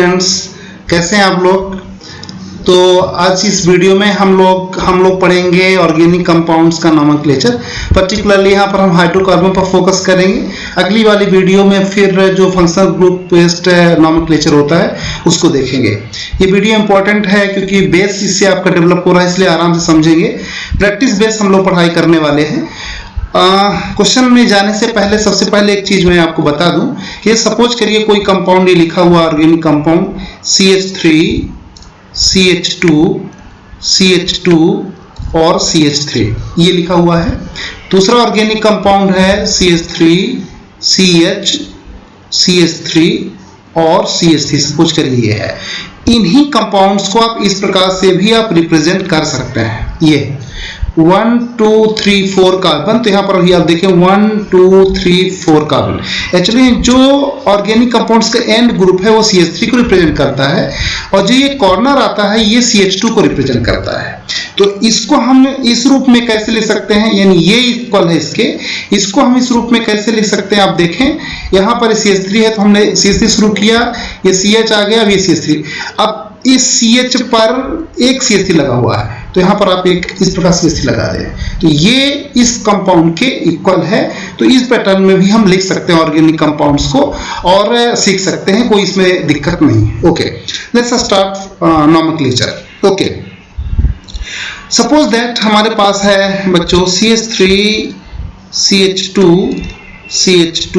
Students, कैसे हैं आप लोग। तो आज इस वीडियो में हम लोग पढ़ेंगे ऑर्गेनिक कंपाउंड्स का नोमेनक्लेचर। पर्टिकुलरली यहाँ पर हम हाइड्रोकार्बन पर फोकस करेंगे। अगली वाली वीडियो में फिर जो फंक्शनल ग्रुप बेस्ड नोमेनक्लेचर होता है उसको देखेंगे। ये वीडियो इंपॉर्टेंट है क्योंकि बेस इससे आपका डेवलप हो रहा है, इसलिए आराम से समझेंगे। प्रैक्टिस बेस हम लोग पढ़ाई करने वाले हैं। क्वेश्चन में जाने से पहले सबसे पहले एक चीज मैं आपको बता दूं। ये सपोज करिए कोई कंपाउंड ये लिखा हुआ organic compound CH3 CH2 CH2 और CH3 ये लिखा हुआ है। दूसरा ऑर्गेनिक कंपाउंड है CH3 CH CH3 और CH3 सपोज करिए ये है। इन्हीं कंपाउंड्स को आप इस प्रकार से भी आप रिप्रेजेंट कर सकते हैं। ये 1 2 3 4 कार्बन, तो यहाँ पर अभी आप देखें 1 2 3 4 कार्बन। एक्चुअली जो ऑर्गेनिक कंपाउंड्स का एंड ग्रुप है वो CH3 को रिप्रेजेंट करता है और जो ये कॉर्नर आता है ये CH2 को रिप्रेजेंट करता है। तो इसको हम इस रूप में कैसे ले सकते हैं, यानी ये इक्वल है इसके, इसको हम इस रूप में कैसे ले सकते हैं। आप देखें यहाँ पर CH3 है तो हमने CH3 शुरू किया, ये CH आ गया, अब ये CH3। अब इस CH पर एक CH3 लगा हुआ है तो यहाँ पर आप एक इस प्रकार CH3 लगा दें तो ये इस कंपाउंड के इक्वल है। तो इस पैटर्न में भी हम लिख सकते हैं ऑर्गेनिक कंपाउंड्स को और सीख सकते हैं, कोई इसमें दिक्कत नहीं है। Okay, let's start nomenclature. Okay, suppose that हमारे पास है बच्चों CH3 CH2 CH2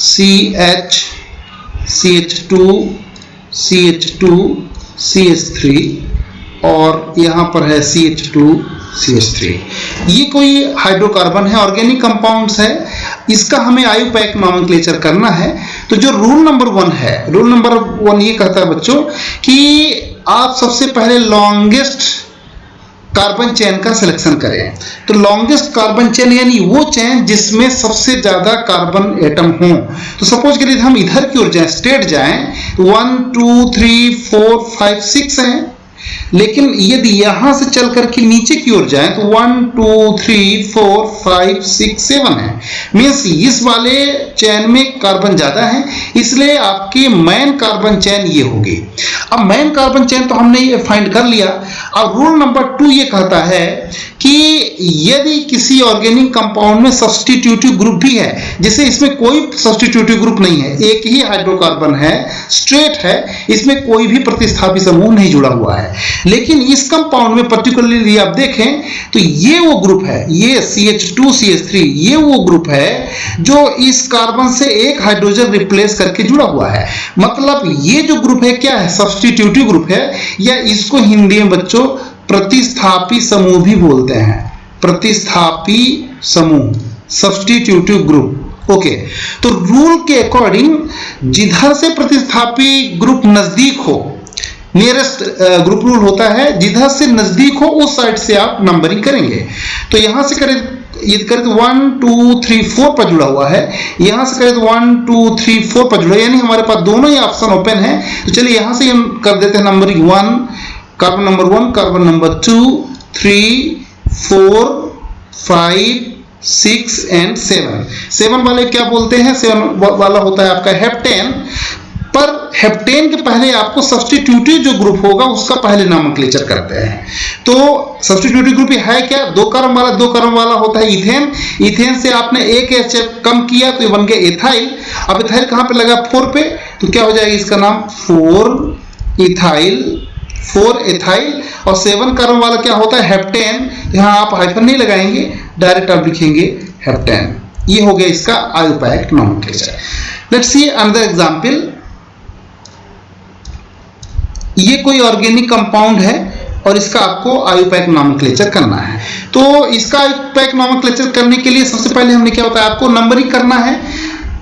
CH CH2 CH2 CH3 और यहाँ पर है CH2 CH3। ये कोई हाइड्रोकार्बन है, ऑर्गेनिक कंपाउंड्स है। इसका हमें आयुपैक नोमेनक्लेचर करना है। तो जो रूल नंबर 1 है, रूल नंबर 1 ये कहता है बच्चों कि आप सबसे पहले लॉन्गेस्ट कार्बन चेन का सिलेक्शन करें। तो लॉन्गेस्ट कार्बन चेन यानी वो चेन जिसमें सबसे ज्यादा कार्बन एटम हो। तो सपोज करिए हम इधर की ओर जाएं, स्ट्रेट जाएं, 1 2 3 4 5 6 हैं। लेकिन यदि यहां से चल करके नीचे की ओर जाएं तो 1 2 3 4 5 6 7 है। मीन्स इस वाले चेन में कार्बन ज्यादा है, इसलिए आपकी मेन कार्बन चेन ये होगी। अब मेन कार्बन चेन तो हमने ये फाइंड कर लिया। अब रूल नंबर 2 ये कहता है कि यदि किसी ऑर्गेनिक कंपाउंड में सब्स्टिट्यूटिव ग्रुप भी है, जैसे इसमें कोई सब्स्टिट्यूटिव ग्रुप नहीं है, एक ही हाइड्रोकार्बन है, स्ट्रेट है, इसमें कोई भी प्रतिस्थापी समूह नहीं जुड़ा हुआ है, लेकिन इस कंपाउंड में पर्टिकुलरली आप देखें तो ये वो ग्रुप है, ये CH2 CH3 ये वो ग्रुप है जो इस कार्बन से एक हाइड्रोजन रिप्लेस करके जुड़ा हुआ है। मतलब ये जो ग्रुप है क्या है, सब्स्टिट्यूटिव ग्रुप है, या इसको हिंदी में बच्चों प्रतिस्थापी समूह भी बोलते हैं। प्रतिस्थापी समूह, सब्स्टिट्यूटिव ग्रुप। ओके, तो रूल के अकॉर्डिंग जिधर से प्रतिस्थापी ग्रुप नजदीक हो, नियरेस्ट ग्रुप रूल होता है, जिधर से नजदीक हो उस साइड से आप नंबरिंग करेंगे। तो यहां से करें, ये करें तो 1 2 3 4 पर जुड़ा हुआ है, यहां से करें तो 1 2 3 4 पर जुड़ा है, यानी हमारे पास दोनों ही ऑप्शन ओपन है। तो चलिए यहां से हम कर देते हैं numbering 1, carbon number 1, carbon number 2 3 4 5 6 and 7 वाले क्या बोलते हैं, 7 वाला होता है आपका हेप्टेन। पर हेप्टेन के पहले आपको सब्स्टिट्यूटिव जो ग्रुप होगा उसका पहले नोमेनक्लेचर करते हैं। तो सब्स्टिट्यूटिव ग्रुप है क्या, 2 कार्बन वाला होता है इथेन। इथेन से आपने एक H कम किया तो ये बन गया एथाइल। अब एथाइल कहां पे लगा, 4 पे, तो क्या हो जाएगा इसका नाम 4 एथाइल। और 7 कार्बन वाला क्या होता है, हेप्टेन। यहां आप हाइफन नहीं लगाएंगे, डायरेक्ट आप लिखेंगे हेप्टेन। ये हो गया इसका IUPAC nomenclature. Let's see another example. ये कोई ऑर्गेनिक कंपाउंड है और इसका आपको आयुपैक नोमेनक्लेचर करना है। तो इसका आयुपैक नोमेनक्लेचर करने के लिए सबसे पहले हमने क्या होता है, आपको नंबरिंग करना है।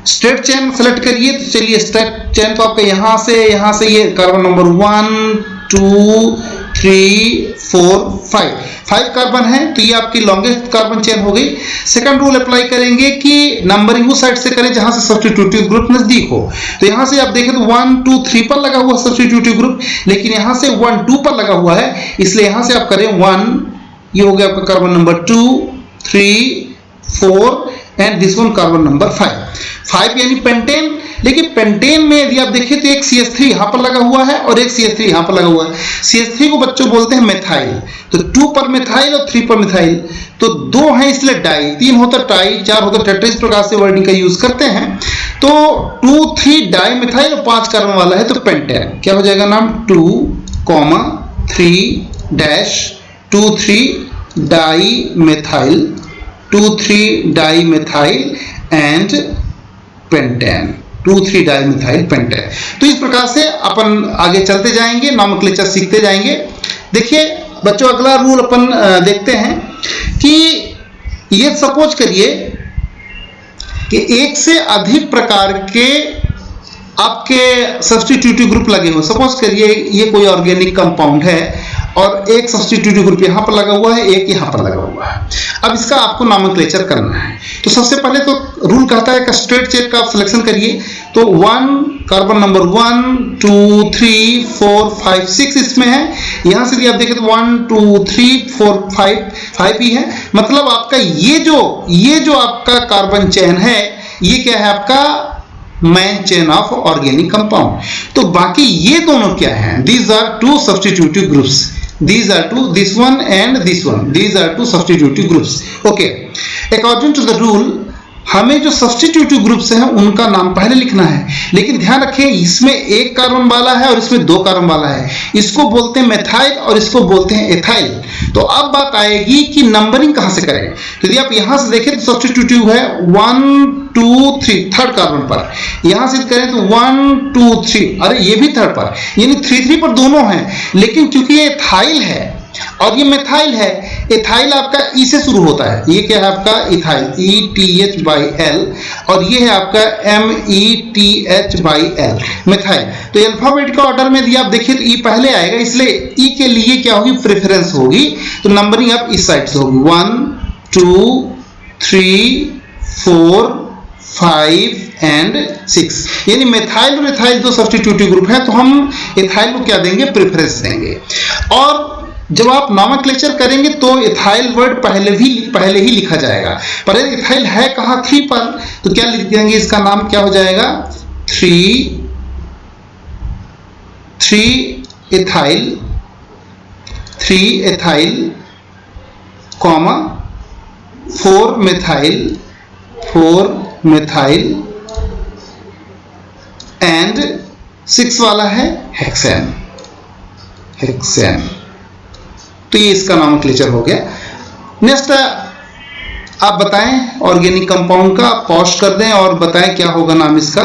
स्ट्रेट चेन सेलेक्ट करिए। तो चलिए स्ट्रेट चेन तो आपका यहां से ये कार्बन नंबर 1 2 3 4 5 कार्बन है, तो ये आपकी लॉन्गेस्ट कार्बन चेन हो गई। सेकंड रूल अप्लाई करेंगे कि नंबरिंग उस साइड से करें जहां से सब्स्टिट्यूटिव ग्रुप नजदीक हो। तो यहां से आप देखें तो 1 2 3 पर लगा हुआ सब्स्टिट्यूटिव ग्रुप, लेकिन यहां से 1 2 पर लगा हुआ है, इसलिए यहां से आप करें 1, ये हो गया आपका carbon number 2 3 4 and this one carbon number 5 यानी पेंटेन। लेकिन पेंटेन में यदि आप देखें तो एक CH3 यहाँ पर लगा हुआ है और एक CH3 यहाँ पर लगा हुआ है। CH3 को बच्चों बोलते हैं मेथाइल, तो 2 पर मेथाइल और 3 पर मेथाइल, तो 2 है इसलिए डाई, 3 होता टाई, 4 होता टेट्रा, इस प्रकार से वर्डिंग का यूज करते हैं। तो 2 3 डाई मेथाइल और 5 कार्बन वाला है तो पेंटेन। क्या हो जाएगा नाम? 2, 3 dash 2 3 dimethyl, 2 3 dimethyl and pentane, 2 3 dimethyl pentane. तो इस प्रकार से अपन आगे चलते जाएंगे, नॉमेनक्लेचर सीखते जाएंगे। देखिए बच्चों, अगला रूल अपन देखते हैं कि ये सपोज करिए कि एक से अधिक प्रकार के आपके सब्स्टिट्यूटिव ग्रुप लगे हो। सपोज करिए ये कोई ऑर्गेनिक कंपाउंड है और एक सब्स्टिट्यूटिव ग्रुप यहाँ पर लगा हुआ है, एक यहाँ पर लगा हुआ है। अब इसका आपको नॉमेनक्लेचर करना है। तो सबसे पहले तो रूल कहता है कि स्ट्रेट चेन का आप सिलेक्शन करिए। तो 1 कार्बन नंबर 1 2 3 4 5 6 इसमें है। यहाँ से यदि आप देखें तो 1 2 3 4 5 ही है। मतलब आपका ये जो आपका कार्बन चेन है, ये क्या है? आपका main chain of organic compound. तो बाकी ये दोनों क्या हैं? These are 2 substitutive groups, these are two, this one and this one, these are 2 substitutive groups. Okay, according to the rule हमें जो सब्स्टिट्यूटिव ग्रुप्स हैं उनका नाम पहले लिखना है। लेकिन ध्यान रखें इसमें एक कार्बन वाला है और इसमें 2 कार्बन वाला है, इसको बोलते हैं मेथाइल और इसको बोलते हैं एथाइल। तो अब बात आएगी कि नंबरिंग कहां से करें। तो यदि आप यहां से देखें तो सब्स्टिट्यूटिव है 1 2 3 थर्ड कार्बन पर, यहां से करें तो 1 2 3, अरे ये भी थर्ड पर, यानी 3 3 पर दोनों हैं। लेकिन क्योंकि ये एथाइल है और ये मेथाइल है, एथाइल आपका ई से शुरू होता है, ये क्या है आपका इथाइल, ETH/L, और ये है आपका METH/L मेथाइल। तो अल्फाबेटिक ऑर्डर में यदि आप देखिए तो ई पहले आएगा, इसलिए ई के लिए क्या होगी? प्रेफरेंस होगी। तो नंबरिंग आप इस साइड से होगी 1 2 3 4 5 एंड 6, यानी मेथाइल और एथाइल 2 सब्स्टिट्यूटिव ग्रुप है, तो हम एथाइल को क्या देंगे? प्रेफरेंस देंगे। और जब आप नॉमेनक्लेचर करेंगे तो एथाइल वर्ड पहले ही लिखा जाएगा। पर एथाइल है कहाँ? 3 पर, तो क्या लिख देंगे? इसका नाम क्या हो जाएगा? 3 एथाइल कॉमा 4 मेथाइल एंड 6 वाला है हेक्सेन। तो ये इसका नॉमेनक्लेचर हो गया। नेक्स्ट आप बताएं ऑर्गेनिक कंपाउंड का, पॉज कर दें और बताएं क्या होगा नाम इसका।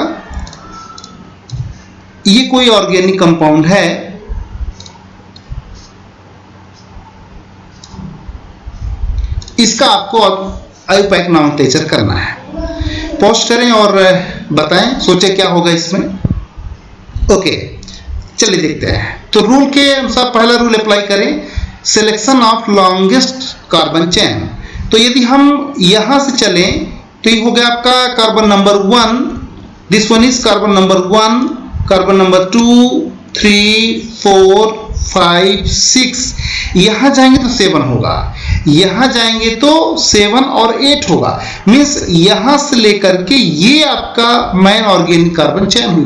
ये कोई ऑर्गेनिक कंपाउंड है, इसका आपको आयुपैक नॉमेनक्लेचर करना है। पॉज करें और बताएं, सोचे क्या होगा इसमें। ओके, चलिए देखते हैं। तो रूल के अनुसार पहला रूल अप्लाई करें, selection of longest carbon chain. तो यदि हम यहां से चलें तो ये हो गया आपका carbon number 1, this one is carbon number 1, carbon number 2 3 4 5 6, यहां जाएंगे तो 7 होगा, यहां जाएंगे तो 7 और 8 होगा। मीन्स यहां से लेकर के ये आपका मेन ऑर्गेनिक कार्बन चेन हुई।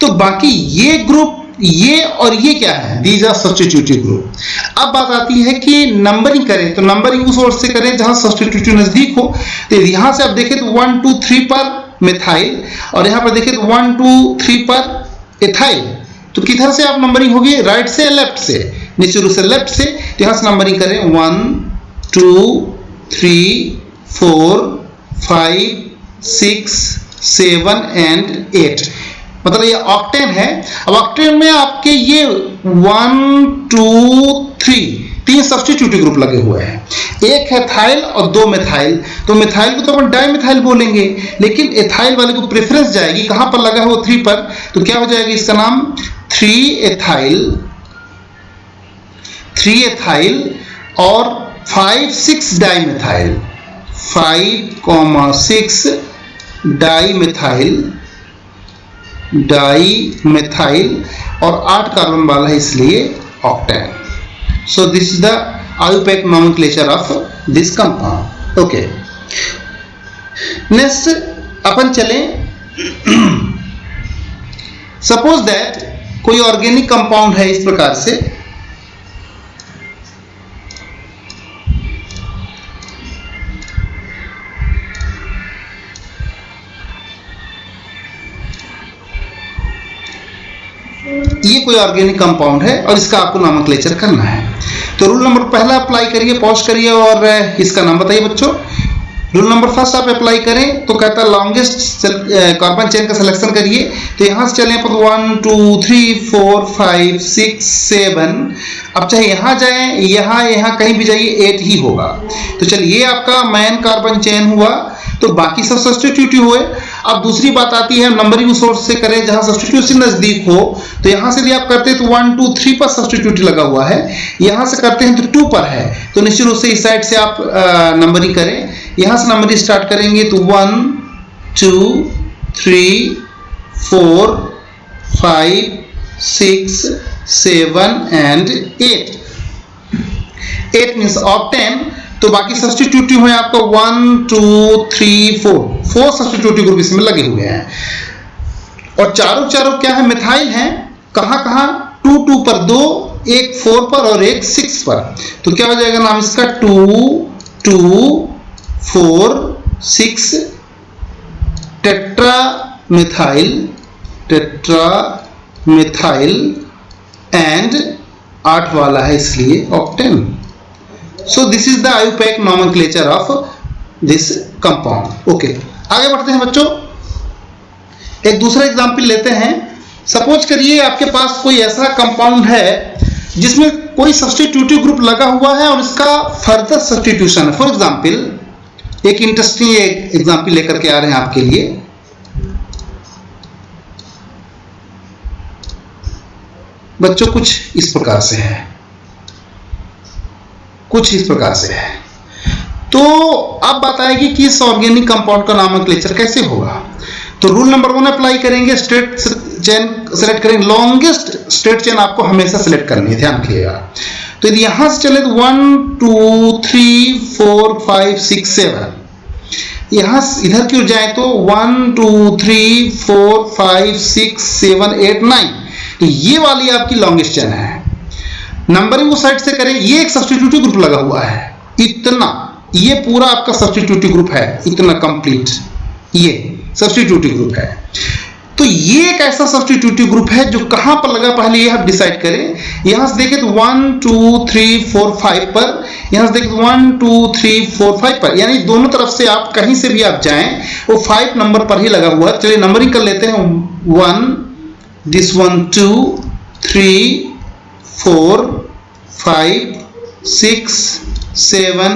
तो बाकी ये ग्रुप, ये और ये क्या है? These are substitutive group. अब बात आती है कि नंबरिंग करें, तो नंबरिंग उस ओर से करें जहां सब्स्टिट्यूटिव नजदीक हो। तो यहां से आप देखें तो 1 2 3 पर मेथाइल और यहां पर देखें तो 1 2 3 पर एथाइल। तो किधर से आप नंबरिंग होगी? राइट से, लेफ्ट से, नीचे से लेफ्ट से। तो यहां से नंबरिंग करें 1 2 3 4 5 6 7 एंड 8, मतलब ये ऑक्टेन है। अब ऑक्टेन में आपके ये 1 2 3 सब्स्टिट्यूटिव ग्रुप लगे हुए हैं, एक है एथाइल और 2 मेथाइल। तो मेथाइल को तो अपन डाई मेथाइल बोलेंगे, लेकिन एथाइल वाले को प्रेफरेंस जाएगी, कहां पर लगा है वो? 3 पर। तो क्या हो जाएगा इसका नाम? 3 एथाइल और 5 6 डाई मेथाइल, 5,6 डाई मेथाइल और 8 कार्बन वाला है, इसलिए octane. So this is the IUPAC nomenclature of this compound. Okay, next अपन चलें सपोज दैट कोई ऑर्गेनिक कंपाउंड है इस प्रकार से, ये कोई ऑर्गेनिक कंपाउंड है और इसका आपको नोमेनक्लेचर करना है। तो रूल नंबर पहला अप्लाई करिए, पॉज करिए और इसका नाम बताइए बच्चों। रूल नंबर फर्स्ट आप अप्लाई करें तो कहता है लॉन्गेस्ट कार्बन चेन का सिलेक्शन करिए। तो यहाँ से चलें पर 1 2 3 4 5 6 7, अब चाहे यहाँ जाएं यहाँ कहीं भी जाइए 8 ही होगा। तो चलिए ये आपका मेन कार्बन चेन हुआ, तो बाकी सब सब्स्टिट्यूटिव हुए। अब दूसरी बात आती है नंबरिंग सोर्स से करें जहां सब्स्टिट्यूशन नजदीक हो। तो यहां से यदि आप करते हैं तो 1 2 3 पर सब्स्टिट्यूट लगा हुआ है, यहां से करते हैं तो 2 पर है, तो निश्चित रूप से इस साइड से आप नंबरिंग करें। यहां से नंबरिंग स्टार्ट करेंगे तो 1 2 3 4 5 6 7 एंड 8। 8 means octane. तो बाकी सब्स्टिट्यूटिव है आपका 1 2 3 4 सब्स्टिट्यूटिव ग्रुप इसमें लगे हुए हैं। और चारों क्या है, मिथाइल हैं। कहां 2 2 पर 2, एक 4 पर और एक 6 पर। तो क्या हो जाएगा नाम इसका 2 2 4 6 टेट्रा मिथाइल एंड 8 वाला है इसलिए octane. So this is the IUPAC nomenclature of this compound. Okay, आगे बढ़ते हैं बच्चों। एक दूसरा एग्जाम्पल लेते हैं। सपोज करिए आपके पास कोई ऐसा कंपाउंड है जिसमें कोई सब्स्टिट्यूटिव ग्रुप लगा हुआ है और इसका फर्दर सब्स्टिट्यूशन है। फॉर एग्जाम्पल एक इंटरेस्टिंग एग्जाम्पल लेकर के आ रहे हैं आपके लिए। बच्चों कुछ इस प्रकार से है, तो अब बात आएगी कि इस ऑर्गेनिक कंपाउंड का नोमेनक्लेचर कैसे होगा। तो रूल नंबर 1 अप्लाई करेंगे, स्ट्रेट चेन सेलेक्ट करेंगे। लॉन्गेस्ट स्ट्रेट चेन आपको हमेशा सेलेक्ट करनी है, ध्यान रखिएगा। तो यदि यहां से चले तो 1 2 3 4 5 6 7, यहां इधर की ओर जाए तो 1 2 3 4 5 6 7 8 9, तो ये वाली आपकी लॉन्गेस्ट चेन है। नंबरिंग उस साइड से करें, ये एक सब्स्टिट्यूटिव ग्रुप लगा हुआ है, इतना, ये पूरा आपका सब्स्टिट्यूटिव ग्रुप है, इतना कंप्लीट ये सब्स्टिट्यूटिव ग्रुप है। तो ये एक ऐसा सब्स्टिट्यूटिव ग्रुप है जो कहां पर लगा, पहले ये आप डिसाइड करें। यहां से देखें तो 1 2 3 4 5 पर, यहां से देखें तो 1 2 3 4 5 पर, यानी दोनों तरफ से आप कहीं से भी आप जाएं वो 5 नंबर पर ही लगा हुआ है। चलिए नंबरिंग कर लेते हैं। 1 दिस 1 2 3 4 5 6 7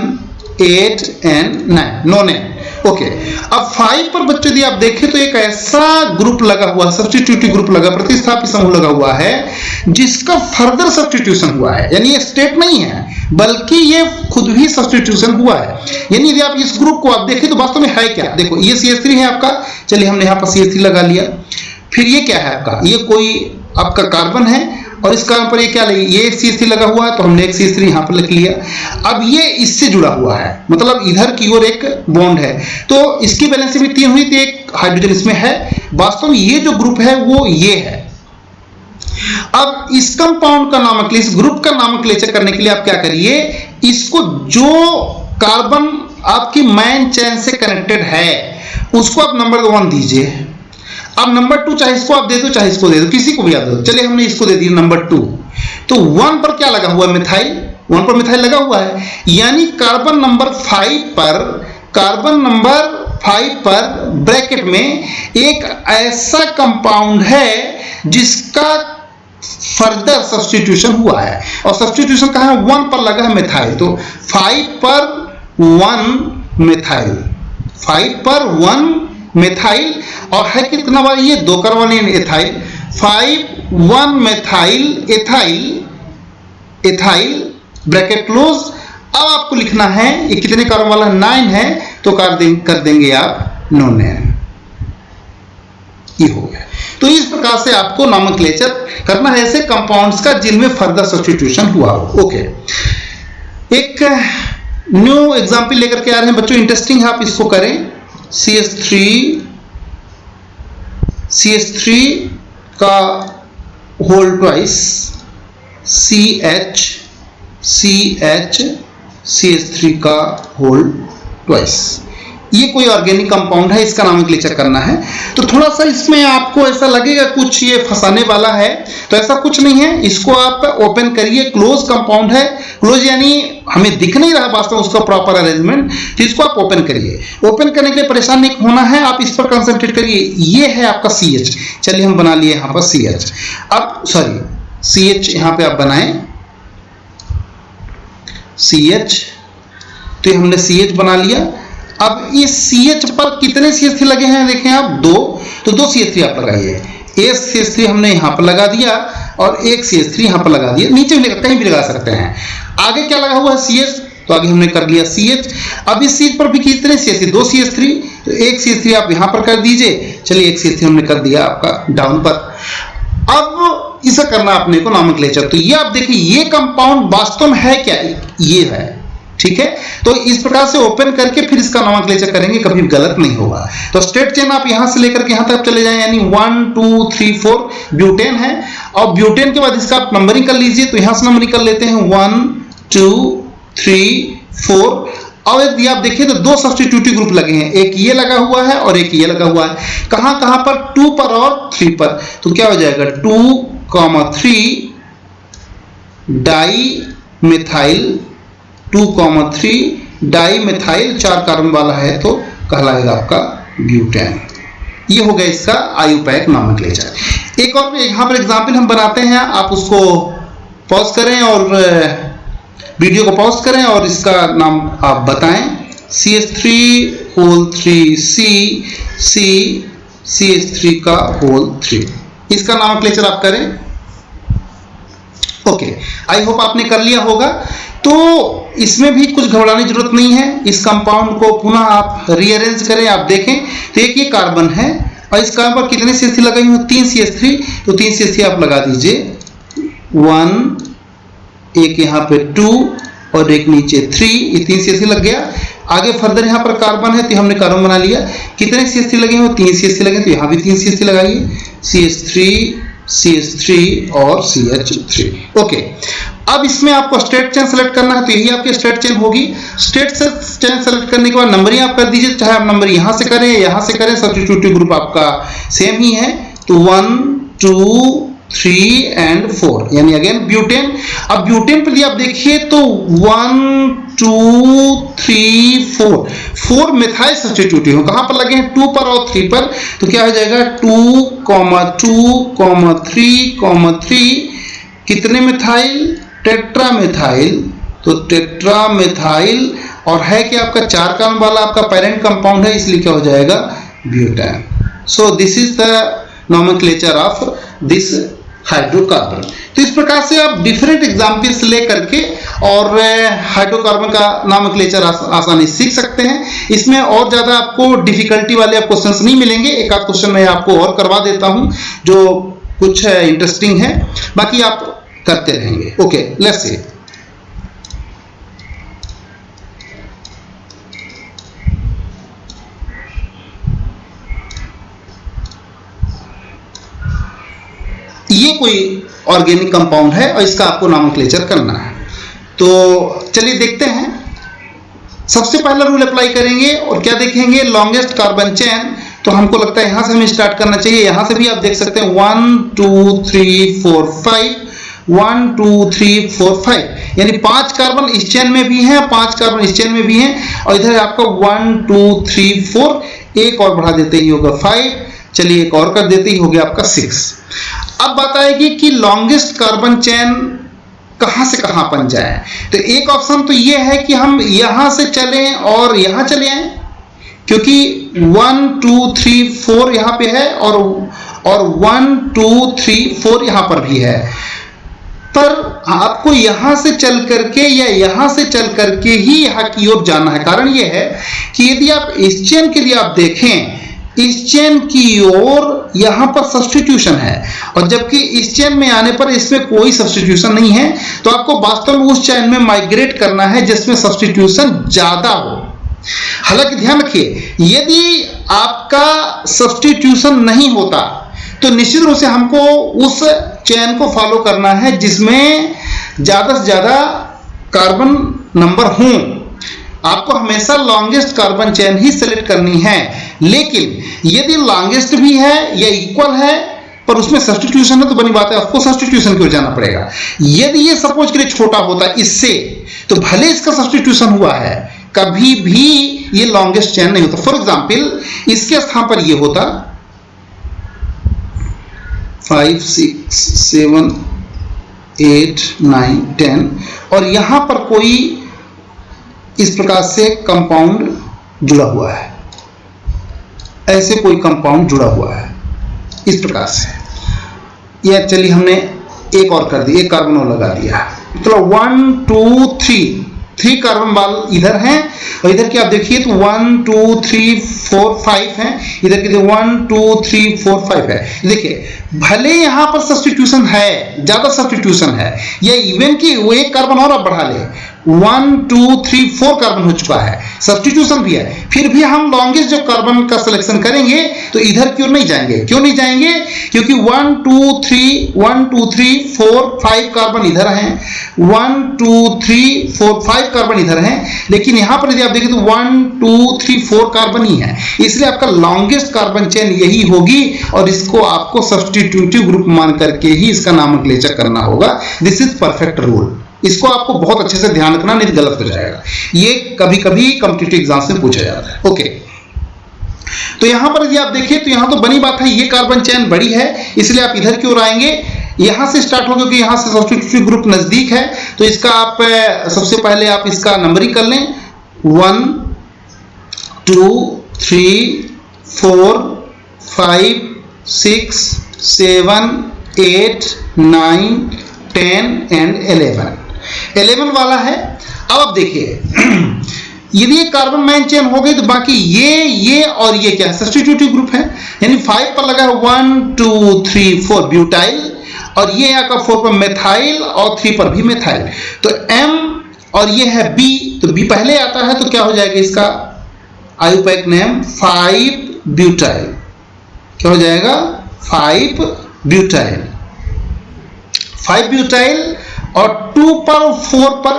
8 एंड 9, 9 नेम। ओके, अब 5 पर बच्चों यदि आप देखें तो एक ऐसा ग्रुप लगा हुआ, सब्स्टिट्यूटिव ग्रुप लगा, प्रतिस्थापी समूह लगा हुआ है जिसका फर्दर सब्स्टिट्यूशन हुआ है, यानी ये स्टेट नहीं है बल्कि ये खुद भी सब्स्टिट्यूशन हुआ है। यानी यदि आप इस ग्रुप को आप देखें तो वास्तव में है क्या, देखो ये CH3 है आपका, चलिए हमने यहाँ पर CH3 लगा लिया। फिर ये क्या है आपका, ये कोई आपका कार्बन है और इस कार्बन पर ये क्या लगी, ये एक CH3 लगा हुआ है, तो हमने एक CH3 यहाँ पर लिख लिया। अब ये इससे जुड़ा हुआ है, मतलब इधर की ओर एक बॉन्ड है, तो इसकी वैलेंसी भी 3 हुई थी, एक हाइड्रोजन इसमें है। वास्तव में ये जो ग्रुप है वो ये है। अब इस कंपाउंड का नोमेनक्लेचर, ग्रुप का नोमेनक्लेचर करने के लिए आप क्या करिए, इसको जो कार्बन आपकी मेन चेन से कनेक्टेड है उसको आप नंबर 1 दीजिए। अब नंबर 2 चाहे इसको आप दे दो चाहे इसको दे दो, किसी को भी आप दे दो। चलिए हमने इसको दे दिया नंबर 2। तो 1 पर क्या लगा हुआ है, मिथाइल, 1 पर मिथाइल लगा हुआ है, यानी कार्बन नंबर 5 पर ब्रैकेट में एक ऐसा कंपाउंड है जिसका फर्दर सब्स्टिट्यूशन हुआ है। और सब्स्टिट्यूशन कहाँ है, 1 पर लगा है मिथाइल, तो 5 पर 1 मिथाइल, 5 पर 1 मिथाइल, और है कितना बार ये 2 carbon ethyl, 5 1 methyl ethyl bracket close. अब आपको लिखना है ये कितने कार्बन वाला 9 है, तो कर देंगे आप 9 नेम, ये हो गया। तो इस प्रकार से आपको नोमेनक्लेचर करना है ऐसे कंपाउंड्स का जिनमें फर्दर सब्स्टिट्यूशन हुआ हो। ओके, एक न्यू एग्जांपल लेकर के आ रहे हैं बच्चों, इंटरेस्टिंग है, आप इसको करें। CH3 का whole twice CH CH CH3 का होल ट्वाइस। ये कोई ऑर्गेनिक कंपाउंड है, इसका नोमेनक्लेचर करना है। तो थोड़ा सा इसमें आपको ऐसा लगेगा कुछ ये फंसाने वाला है, तो ऐसा कुछ नहीं है। इसको आप ओपन करिए, क्लोज कंपाउंड है, क्लोज यानी हमें दिख नहीं रहा वास्तव में उसका प्रॉपर अरेंजमेंट, तो इसको आप ओपन करिए। ओपन करने के लिए परेशान नहीं होना है, आप इस पर कंसंट्रेट करिए। ये है आपका CH, चलिए हम बना लिए यहाँ पर CH। अब सॉरी CH यहाँ पे आप बनाएं CH, तो हमने CH बना लिया। अब इस CH पर कितने CH3 लगे हैं देखें आप, 2, तो 2 CH3 आप लगाइए। एक CH3 हमने यहाँ पर लगा दिया और एक CH3 यहाँ पर लगा दिया, नीचे भी कहीं भी लगा सकते हैं। आगे क्या लगा हुआ है CH, तो आगे हमने कर लिया CH। अब इस CH पर भी कितने CH3, 2 CH3, तो एक CH3 आप यहाँ पर कर दीजिए। चलिए एक CH3 हमने कर दिया आपका डाउन पर। अब इसे करना अपने को नोमेनक्लेचर। तो ये आप देखिए ये कंपाउंड वास्तव में है क्या, ये है, ठीक है। तो इस प्रकार से ओपन करके फिर इसका नोमेनक्लेचर करेंगे, कभी गलत नहीं होगा। तो स्ट्रेट चेन आप यहां से लेकर के यहां तक चले जाएं, यानी 1 2 3 4 ब्यूटेन है। और ब्यूटेन के बाद इसका आप नंबरिंग कर लीजिए, तो यहां से नंबरिंग कर लेते हैं 1 2 3 4। और यदि आप देखिए तो 2 सब्स्टिट्यूटिव ग्रुप लगे हैं, एक ये लगा हुआ है और एक ये लगा हुआ है। कहां कहां पर, 2 पर और 3 पर। तो क्या हो जाएगा 2,3 di methyl, 2,3 di methyl 4 carbon वाला है, तो कहलाएगा आपका ब्यूटेन। ये हो गया इसका IUPAC नोमेनक्लेचर। एक और यहाँ पर एग्जाम्पल हम बनाते हैं, आप उसको पॉज करें और वीडियो को पॉज करें और इसका नाम आप बताएं। CH3 CH3 का होल 3, इसका नोमेनक्लेचर आप करें। ओके, आई होप आपने कर लिया होगा। तो इसमें भी कुछ घबराने की जरूरत नहीं है। इस कंपाउंड को पुनः आप रीअरेंज करें, आप देखें तो एक ये कार्बन है और इस कार्बन पर कितने CH3 लगाई हुई, 3 CH3, तो 3 CH3 आप लगा दीजिए। 1, एक यहाँ पे 2 और एक नीचे 3, ये 3 CH3 लग गया। आगे फर्दर यहाँ पर कार्बन है, तो हमने कार्बन बना लिया। कितने CH3 लगे हुए, 3 CH3 लगे, तो यहाँ भी 3 CH3 लगाइए, CH3 और CH3। ओके, अब इसमें आपको स्ट्रेट चेन सेलेक्ट करना है, तो यही आपकी स्ट्रेट चेन होगी। स्ट्रेट चेन सेलेक्ट करने के बाद नंबरिंग आप कर दीजिए, चाहे आप नंबर यहाँ से करें या यहाँ से करें, सब्स्टिट्यूटिव ग्रुप आपका सेम ही है। तो 1 2 3 एंड 4, यानी अगेन ब्यूटेन। अब ब्यूटेन पे आप देखिए तो 1 2 3 4 मिथाइल सब्स्टिट्यूटिव हो, कहां पर लगे हैं, 2 पर और 3 पर। तो क्या हो जाएगा 2,2,3,3 कितने मिथाइल, टेट्रामिथाइल। तो टेट्रामिथाइल, और है कि आपका 4 कार्बन वाला आपका पेरेंट कंपाउंड है, इसलिए क्या हो जाएगा butane. So this is the nomenclature of this hydrocarbon. तो इस प्रकार से आप डिफरेंट एग्जाम्पल्स ले करके और हाइड्रोकार्बन का नोमेनक्लेचर आसानी सीख सकते हैं। इसमें और ज्यादा आपको डिफिकल्टी वाले आप क्वेश्चंस नहीं मिलेंगे। एक आध क्वेश्चन मैं आपको और करवा देता हूं जो कुछ इंटरेस्टिंग है, बाकी आप करते रहेंगे। Okay, let's see. ये कोई ऑर्गेनिक कंपाउंड है और इसका आपको नोमेनक्लेचर करना है। तो चलिए देखते हैं। सबसे पहला रूल अप्लाई करेंगे और क्या देखेंगे, लॉन्गेस्ट कार्बन चेन। तो हमको लगता है यहां से हमें स्टार्ट करना चाहिए। यहां से भी आप देख सकते हैं 1 2 3 4 5, 1 2 3 4 5, यानी 5 कार्बन इस चेन में भी हैं, 5 कार्बन इस चेन में भी हैं, और इधर आपका 1 2 3 4, एक और बढ़ा देते ही होगा 5, चलिए एक और कर देते ही हो गया आपका 6। अब बात आएगी कि लॉन्गेस्ट कार्बन चेन कहां से कहां बन जाए। तो एक ऑप्शन तो ये है कि हम यहां से चलें और यहां चले आए, क्योंकि 1 2 3 4 यहां पे है और 1 2 3 4 यहां पर भी है। पर आपको यहां से चल करके या यहां से चल करके ही यहां की ओर जाना है। कारण यह है कि यदि आप इस चेन के लिए आप देखें, इस चेन की ओर यहां पर सब्स्टिट्यूशन है, और जबकि इस चेन में आने पर इसमें कोई सब्स्टिट्यूशन नहीं है। तो आपको वास्तव में उस चेन में माइग्रेट करना है जिसमें सब्स्टिट्यूशन ज्यादा हो। हालांकि ध्यान रखिए, यदि आपका सब्स्टिट्यूशन नहीं होता तो निश्चित रूप से हमको उस चेन को फॉलो करना है जिसमें ज़्यादा से ज़्यादा कार्बन नंबर हों। आपको हमेशा लॉन्गेस्ट कार्बन चेन ही सेलेक्ट करनी है, लेकिन यदि लॉन्गेस्ट भी है या इक्वल है पर उसमें सब्स्टिट्यूशन है तो बनी बात है आपको सब्स्टिट्यूशन की ओर जाना पड़ेगा। यदि ये सपोज के लिए छोटा होता इससे, तो भले इसका सब्स्टिट्यूशन हुआ है, कभी भी ये लॉन्गेस्ट चेन नहीं होता। फॉर एग्जाम्पल इसके स्थान पर ये होता 5 6 7 8 9 10 और यहां पर कोई इस प्रकार से कंपाउंड जुड़ा हुआ है, ऐसे कोई कंपाउंड जुड़ा हुआ है इस प्रकार से। यह चलिए हमने एक और कर दी, एक कार्बन और लगा दिया, मतलब 1 2 3 कार्बन बाल इधर हैं और इधर की आप देखिए तो 1 2 3 4 5 हैं, इधर की 1 2 3 4 5 है। देखिए भले यहां पर सब्स्टिट्यूशन है, ज्यादा सब्स्टिट्यूशन है, या इवन की वो एक कार्बन और आप बढ़ा ले, 1 2 3 4 कार्बन हो चुका है, सब्स्टिट्यूशन भी है, फिर भी हम लॉन्गेस्ट जो कार्बन का सिलेक्शन करेंगे तो इधर की ओर नहीं जाएंगे। क्यों नहीं जाएंगे? क्योंकि 1 2 3 4 5 कार्बन इधर हैं, 1 2 3 4 5 कार्बन इधर हैं, लेकिन यहां पर यदि आप देखें तो 1 2 3 4 कार्बन ही है, इसलिए आपका लॉन्गेस्ट कार्बन चेन यही होगी और इसको आपको सब्स्टिट्यूटिव ग्रुप मान करके ही इसका नोमेनक्लेचर करना होगा। दिस इज परफेक्ट रूल, इसको आपको बहुत अच्छे से ध्यान रखना, नहीं गलत हो जाएगा। ये कभी कभी कॉम्पिटिटिव एग्जाम से पूछा जाता है। ओके, तो यहां पर यदि आप देखिए तो यहां तो बनी बात है, ये कार्बन चेन बड़ी है इसलिए आप इधर की ओर आएंगे, यहां से स्टार्ट होगा क्योंकि यहां से सब्स्टिट्यूटिव ग्रुप नजदीक है, तो इसका आप सबसे पहले आप इसका नंबरिंग कर लें, 1 2 3 4 5 6 7 8 9 10 एंड 11 वाला है। अब आप देखिए यदि ये कार्बन मैन चेन हो गई तो बाकी ये और ये क्या है? सब्स्टिट्यूटिव ग्रुप है, यानी 5 पर लगा है 1 2 3 4 ब्यूटाइल और ये आपका 4 पर मेथाइल और 3 पर भी मेथाइल, तो M और ये है B, तो B पहले आता है तो क्या हो जाएगा इसका आयुपैक नेम 5 ब्यूटाइल, क्या हो जाएगा 5 ब्यूटाइल और 2 पर 4 पर,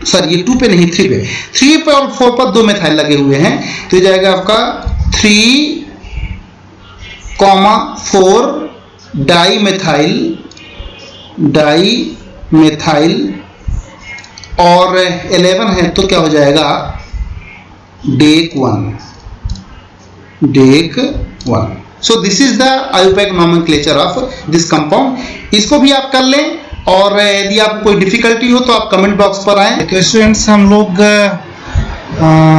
सॉरी ये 2 पे नहीं 3 पे, 3 पे और 4 पर 2 मेथाइल लगे हुए हैं, तो ये जाएगा आपका 3, 4 डाई मेथाइल और 11 है तो क्या हो जाएगा deck 1। So this is the IUPAC nomenclature of this compound. इसको भी आप कर लें और यदि आपको कोई डिफिकल्टी हो तो आप कमेंट बॉक्स पर आएं। तो स्टूडेंट्स हम लोग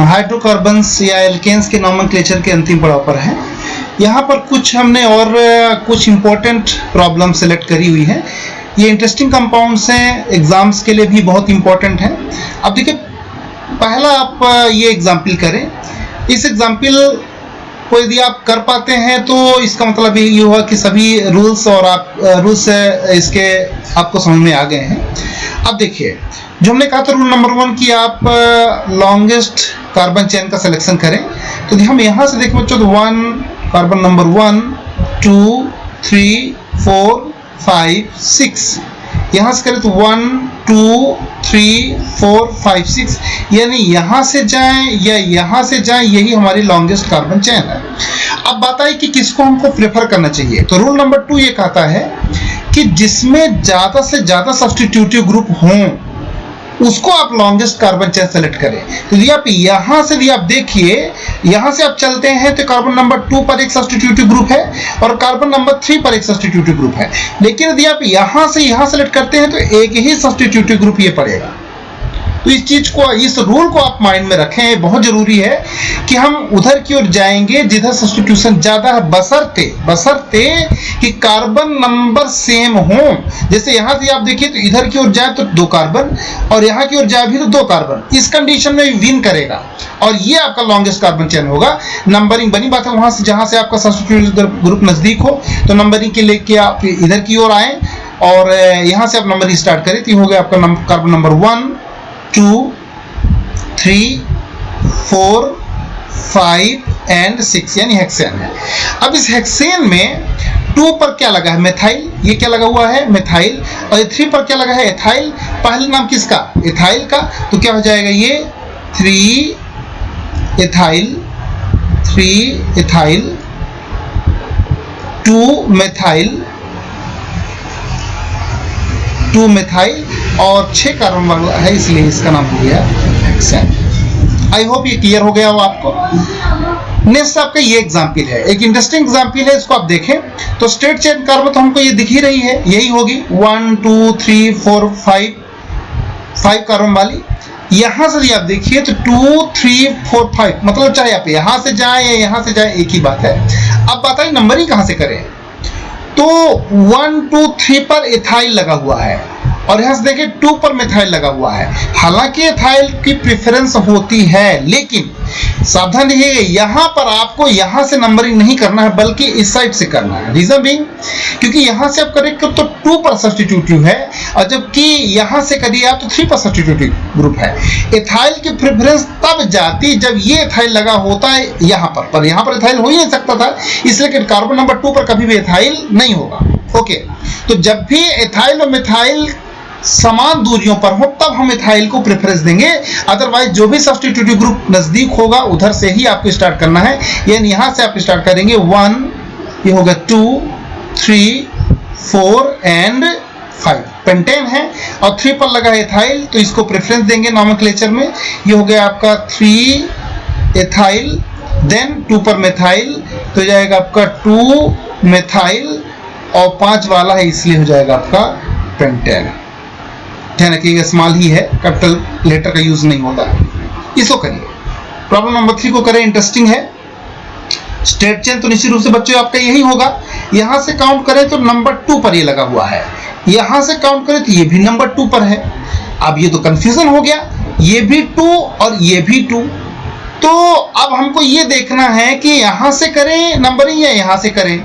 हाइड्रोकार्बन्स या एल्केन्स के नोमेनक्लेचर के अंतिम पड़ाव पर हैं। यहाँ पर कुछ हमने और कुछ इंपॉर्टेंट प्रॉब्लम सेलेक्ट करी हुई है। ये इंटरेस्टिंग कंपाउंड्स हैं, एग्जाम्स के लिए भी बहुत इंपॉर्टेंट हैं। अब देखिए पहला आप ये एग्जाम्पल करें, इस एग्जाम्पल को यदि आप कर पाते हैं तो इसका मतलब ये हुआ कि सभी रूल्स और आप रूल्स इसके आपको समझ में आ गए हैं। अब देखिए जो हमने कहा था रूल नंबर 1 कि आप लॉन्गेस्ट कार्बन चेन का सिलेक्शन करें, तो हम यहाँ से देखें बच्चों तो 1 कार्बन नंबर 1 2 3 4 5 6, यहाँ से करें तो 1 2 3 4 5 6, यानी यहाँ से जाएं या यहाँ से जाएं, यही हमारी लॉन्गेस्ट कार्बन चेन है। अब बात आई कि किसको हमको प्रेफर करना चाहिए, तो रूल नंबर 2 ये कहता है कि जिसमें ज़्यादा से ज़्यादा सब्स्टिट्यूटिव ग्रुप हों उसको आप लॉन्गेस्ट कार्बन चेन सेलेक्ट करें। तो यदि आप यहाँ से भी आप देखिए, यहाँ से आप चलते हैं तो कार्बन नंबर 2 पर एक सब्स्टिट्यूटिव ग्रुप है और कार्बन नंबर 3 पर एक सब्स्टिट्यूटिव ग्रुप है, लेकिन यदि आप यहाँ से यहाँ सेलेक्ट करते हैं तो एक ही सब्स्टिट्यूटिव ग्रुप ये पड़ेगा। तो इस चीज को, इस रूल को आप माइंड में रखें, बहुत जरूरी है कि हम उधर की ओर जाएंगे जिधर सब्स्टिट्यूशन ज्यादा है, बशर्ते कि कार्बन नंबर सेम हो। जैसे यहां से आप देखिए तो इधर की ओर जाए तो 2 कार्बन और यहां की ओर जाए भी तो 2 कार्बन, इस कंडीशन में विन करेगा और ये आपका लॉन्गेस्ट कार्बन चेन होगा। नंबरिंग बनी बात है, वहां से जहां से आपका सब्स्टिट्यूटिव ग्रुप नजदीक हो तो नंबरिंग के लेके आप इधर की ओर आए और यहां से आप नंबरिंग स्टार्ट करें, तो हो गया आपका कार्बन नंबर 1 2 3 4 5 एंड 6, यानी हेक्सेन है। अब इस हेक्सेन में 2 पर क्या लगा है? मेथाइल, ये क्या लगा हुआ है? मेथाइल। और ये 3 पर क्या लगा है? एथाइल। पहले नाम किसका? एथाइल का। तो क्या हो जाएगा ये? 3 एथाइल, 3 एथाइल, 2 मेथाइल, 2 मेथाइल और 6 कार्बन वाला है, इसलिए इसका नाम हो गया हेक्सेन। आई होप ये क्लियर हो गया हो आपको। नेक्स्ट आपका ये एग्जाम्पल है, एक इंटरेस्टिंग एग्जाम्पल है, इसको आप देखें तो स्ट्रेट चेन कार्बन तो हमको ये दिख ही रही है, यही होगी 1 2 3 4 5 कार्बन वाली। यहां से यदि आप देखिए तो 2 3 4 5, मतलब चाहे आप यहां से जाए या यहां से जाए, एक ही बात है। अब बात है नंबरिंग कहां से करें? तो 1 2 3 पर एथाइल लगा हुआ है और यहां से देखिए 2 पर मेथाइल लगा हुआ है। हालांकि एथाइल की प्रेफरेंस होती है, लेकिन सावधान रहिए, यहां पर आपको यहां से नंबरिंग नहीं करना है बल्कि इस साइड से करना है। रीजन बीइंग, क्योंकि यहां से आप करेंगे तो 2 पर सब्स्टिट्यूटिव है और जबकि यहां से करिए आप तो 3 पर सब्स्टिट्यूटिव ग्रुप है। एथाइल की प्रेफरेंस तब जाती जब ये एथाइल लगा होता है यहां पर यहां पर एथाइल हो ही नहीं सकता था, इसलिए कार्बन नंबर 2 पर कभी भी एथाइल नहीं होगा। ओके, तो जब भी एथाइल और मेथाइल समान दूरियों पर हो तब हम एथाइल को प्रेफरेंस देंगे, अदरवाइज जो भी सब्स्टिट्यूटिव ग्रुप नजदीक होगा उधर से ही आपको स्टार्ट करना है। यानी यहां से आप स्टार्ट करेंगे 1, ये होगा 2 3 4 एंड 5, पेंटेन है और 3 पर लगा है एथाइल, तो इसको प्रेफरेंस देंगे नोमेनक्लेचर में। ये हो गया आपका 3 एथाइल, देन 2 पर मेथाइल, तो जाएगा आपका 2 मेथाइल और 5 वाला है इसलिए हो जाएगा आपका पेंटेन। ध्यान रखिएगा स्मॉल ही है, कैपिटल लेटर का यूज नहीं होता। इसको करिए। प्रॉब्लम नंबर 3 को करें, इंटरेस्टिंग है। स्ट्रेट चेन तो निश्चित रूप से बच्चों आपका यही होगा। यहां से काउंट करें तो नंबर 2 पर ये लगा हुआ है, यहां से काउंट करें तो ये भी नंबर 2 पर है। अब ये तो कंफ्यूजन हो गया, ये भी 2 और ये भी 2। तो अब हमको ये देखना है कि यहां से करें नंबरिंग या यहां से करें,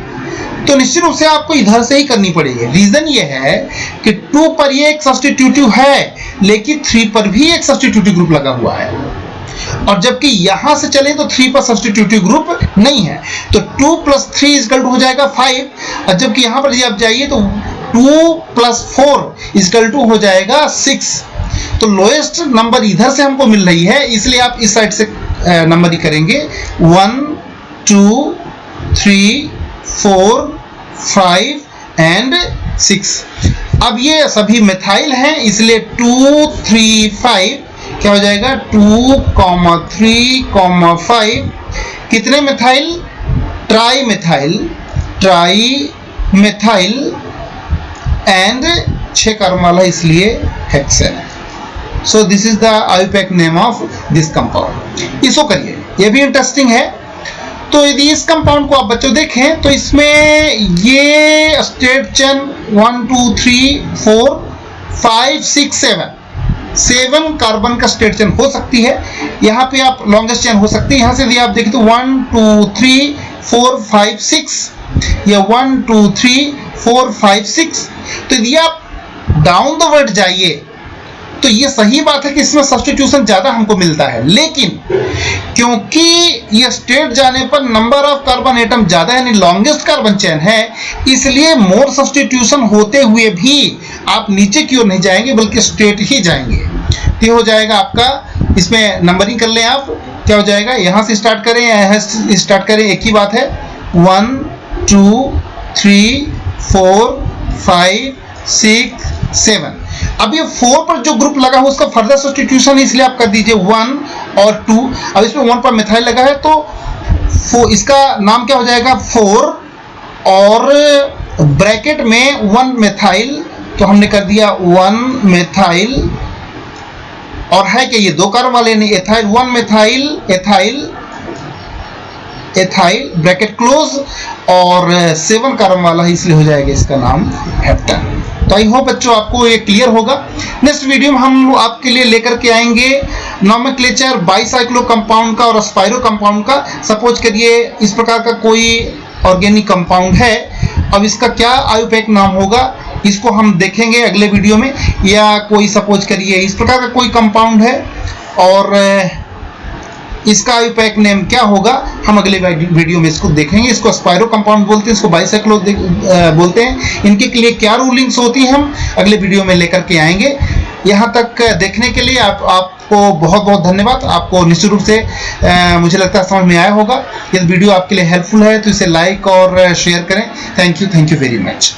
तो निश्चित रूप से आपको इधर से ही करनी पड़ेगी। रीजन ये है कि 2 पर ये एक सब्स्टिट्यूटिव है, लेकिन 3 पर भी एक सब्स्टिट्यूटिव ग्रुप लगा हुआ है, और जबकि यहां से चले तो 3 पर सब्स्टिट्यूटिव ग्रुप नहीं है, तो 2 + 3 इक्वल टू हो जाएगा 5, और जबकि यहां पर आप जाइए तो 2 + 4 इक्वल टू हो जाएगा 6। तो लोएस्ट नंबर इधर से हमको मिल रही है, इसलिए आप इस साइड से नंबरिंग करेंगे 1 2 3 4 5 एंड 6। अब ये सभी मेथाइल हैं, इसलिए 2 3 5 क्या हो जाएगा 2, 3, 5 कितने methyl? Tri methyl and 6 carbon वाला इसलिए hexane. So this is the IUPAC name of this compound. इसको करिए, ये भी इंटरेस्टिंग है। तो यदि इस कंपाउंड को आप बच्चों देखें तो इसमें ये स्ट्रेट चेन 1 2 3 4 5 6 7 कार्बन का स्ट्रेट चेन हो सकती है। यहाँ पे आप लॉन्गेस्ट चेन हो सकती है। यहाँ से यदि आप देखें तो 1 2 3 4 5 6 या 1 2 3 4 5 6। तो यदि आप डाउन द वर्ड जाइए तो ये सही बात है कि इसमें सब्स्टिट्यूशन ज्यादा हमको मिलता है, लेकिन क्योंकि ये स्ट्रेट जाने पर नंबर ऑफ कार्बन एटम ज्यादा है, यानी लॉन्गेस्ट कार्बन चेन है, इसलिए मोर सब्स्टिट्यूशन होते हुए भी आप नीचे की ओर नहीं जाएंगे बल्कि स्ट्रेट ही जाएंगे। तो हो जाएगा आपका, इसमें नंबरिंग कर लें आप, क्या हो जाएगा, यहां से स्टार्ट करें या यहां से स्टार्ट करें, एक ही बात है। 1 2 3 4 5 6 7। अब ये 4 पर जो ग्रुप लगा हो उसका फर्दर सब्स्टिट्यूशन, इसलिए आप कर दीजिए 1 और 2। अब इसमें 1 पर मेथाइल लगा है तो इसका नाम क्या हो जाएगा 4 और ब्रैकेट में 1 मेथाइल, तो हमने कर दिया 1 मेथाइल। और है कि ये 2 कार्बन वाले नहीं, ethyl 1 methyl ethyl bracket close, और 7 कार्बन वाला है इसलिए हो जाएगा इसका नाम हेप्टेन। तो आई होप बच्चों आपको ये क्लियर होगा। नेक्स्ट वीडियो में हम आपके लिए लेकर के आएंगे नोमेनक्लेचर बाइसाइक्लो कंपाउंड का और स्पाइरो कंपाउंड का। सपोज करिए इस प्रकार का कोई ऑर्गेनिक कंपाउंड है, अब इसका क्या आईयूपैक नाम होगा इसको हम देखेंगे अगले वीडियो में। या कोई सपोज करिए इस प्रकार का कोई कंपाउंड है और इसका आईयूपैक नेम क्या होगा हम अगले वीडियो में इसको देखेंगे। इसको स्पाइरो कंपाउंड बोलते हैं, इसको बाइसाइक्लो बोलते हैं। इनके लिए क्या रूलिंग्स होती हैं हम अगले वीडियो में लेकर के आएंगे। यहाँ तक देखने के लिए आपको बहुत बहुत धन्यवाद। आपको निश्चित रूप से मुझे लगता है समझ में आया होगा। यदि वीडियो आपके लिए हेल्पफुल है तो इसे लाइक और शेयर करें। Thank you very much.